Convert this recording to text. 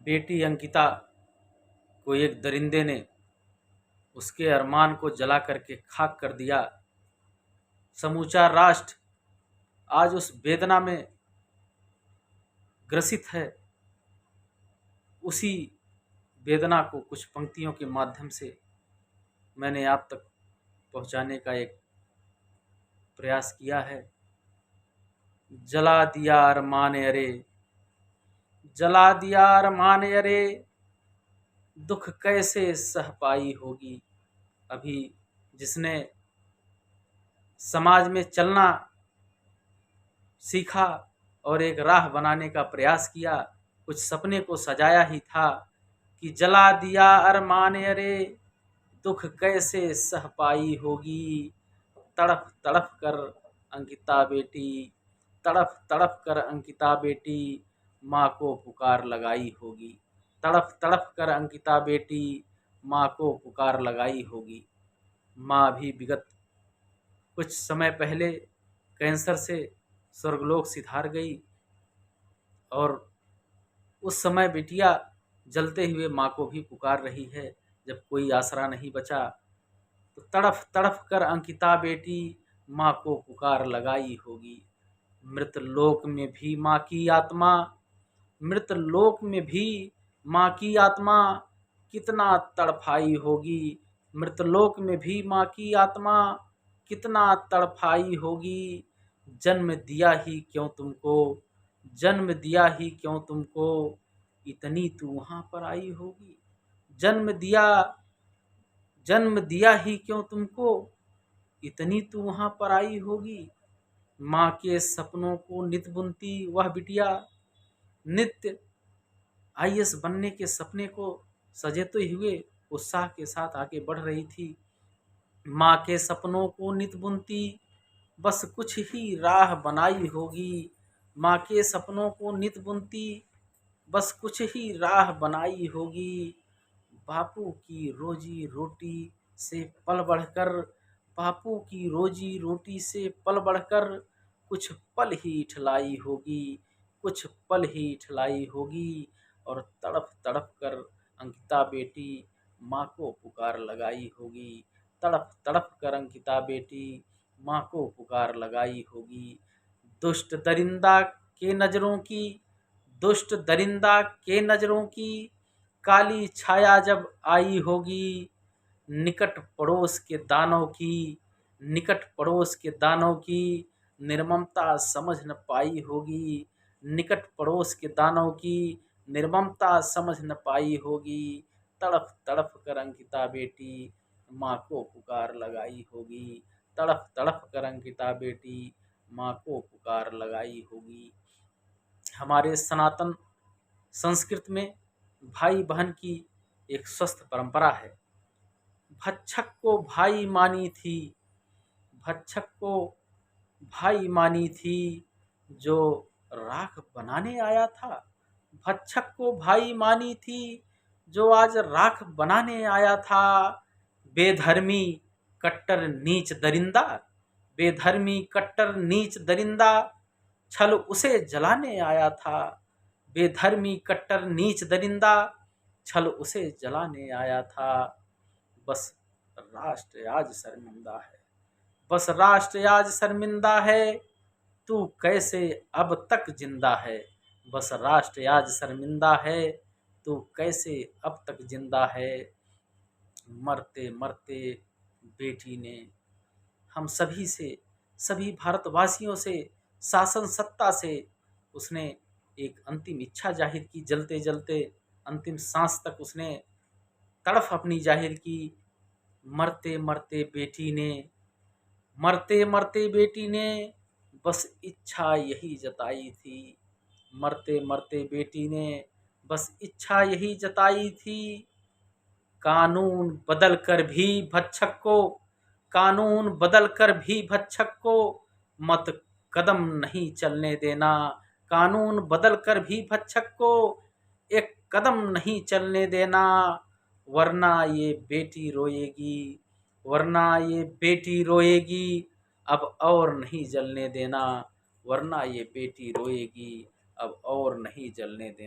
बेटी अंकिता को एक दरिंदे ने उसके अरमान को जला करके खाक कर दिया। समूचा राष्ट्र आज उस वेदना में ग्रसित है। उसी वेदना को कुछ पंक्तियों के माध्यम से मैंने आप तक पहुंचाने का एक प्रयास किया है। जला दिया अरमान अरे, जला दिया अरमान अरे, दुख कैसे सह पाई होगी। अभी जिसने समाज में चलना सीखा और एक राह बनाने का प्रयास किया, कुछ सपने को सजाया ही था कि जला दिया अरमान अरे, दुख कैसे सह पाई होगी। तड़प तड़प कर अंकिता बेटी, तड़प तड़प कर अंकिता बेटी, माँ को पुकार लगाई होगी। तड़प तड़प कर अंकिता बेटी, माँ को पुकार लगाई होगी। माँ भी विगत कुछ समय पहले कैंसर से स्वर्गलोक सिधार गई और उस समय बिटिया जलते हुए माँ को भी पुकार रही है। जब कोई आसरा नहीं बचा तो तड़फ तड़फ कर अंकिता बेटी, माँ को पुकार लगाई होगी। मृत लोक में भी माँ की आत्मा, मृत लोक में भी माँ की आत्मा कितना तड़फाई होगी। मृत लोक में भी माँ की आत्मा कितना तड़फाई होगी। जन्म दिया ही क्यों तुमको, जन्म दिया ही क्यों तुमको, इतनी तू वहाँ पर आई होगी। जन्म दिया ही क्यों तुमको, इतनी तू वहाँ पर आई होगी। माँ के सपनों को नित बुनती वह बिटिया, नित्य आईएएस बनने के सपने को सजेते हुए उत्साह के साथ आगे बढ़ रही थी। माँ के सपनों को नित बुनती, बस कुछ ही राह बनाई होगी। माँ के सपनों को नित बुनती, बस कुछ ही राह बनाई होगी। बापू की रोजी रोटी से पल बढ़कर, बापू की रोजी रोटी से पल बढ़कर, कुछ पल ही ठलाई होगी, कुछ पल ही ठलाई होगी। और तड़प तड़प कर अंकिता बेटी, माँ को पुकार लगाई होगी। तड़प तड़प कर अंकिता बेटी, माँ को पुकार लगाई होगी। दुष्ट दरिंदा के नजरों की, दुष्ट दरिंदा के नजरों की काली छाया जब आई होगी। निकट पड़ोस के दानों की, निकट पड़ोस के दानों की निर्ममता समझ न पाई होगी। निकट पड़ोस के दानों की निर्ममता समझ न पाई होगी। तड़प तड़प कर अंकिता बेटी, माँ को पुकार लगाई होगी। तड़प तड़प कर अंकिता बेटी, माँ को पुकार लगाई होगी। हमारे सनातन संस्कृत में भाई बहन की एक स्वस्थ परंपरा है। भक्षक को भाई मानी थी, भक्षक को भाई मानी थी, जो राख बनाने आया था। भक्षक को भाई मानी थी, जो आज राख बनाने आया था। बेधर्मी कट्टर नीच दरिंदा, बेधर्मी कट्टर नीच दरिंदा, छल उसे जलाने आया था। बेधर्मी कट्टर नीच दरिंदा, छल उसे जलाने आया था। बस राष्ट्र आज शर्मिंदा है, बस राष्ट्र आज शर्मिंदा है, तू कैसे अब तक जिंदा है। बस राष्ट्र आज शर्मिंदा है, तू कैसे अब तक जिंदा है। मरते मरते बेटी ने हम सभी से, सभी भारतवासियों से, शासन सत्ता से उसने एक अंतिम इच्छा जाहिर की। जलते जलते अंतिम सांस तक उसने तड़फ अपनी जाहिर की। मरते मरते बेटी ने, मरते मरते बेटी ने बस इच्छा यही जताई थी। मरते मरते बेटी ने बस इच्छा यही जताई थी। कानून बदल कर भी भक्षक को, कानून बदल कर भी भक्षक को मत कदम नहीं चलने देना। कानून बदल कर भी भक्षक को एक कदम नहीं चलने देना। वरना ये बेटी रोएगी, वरना ये बेटी रोएगी, अब और नहीं जलने देना। वरना ये बेटी रोएगी, अब और नहीं जलने देना।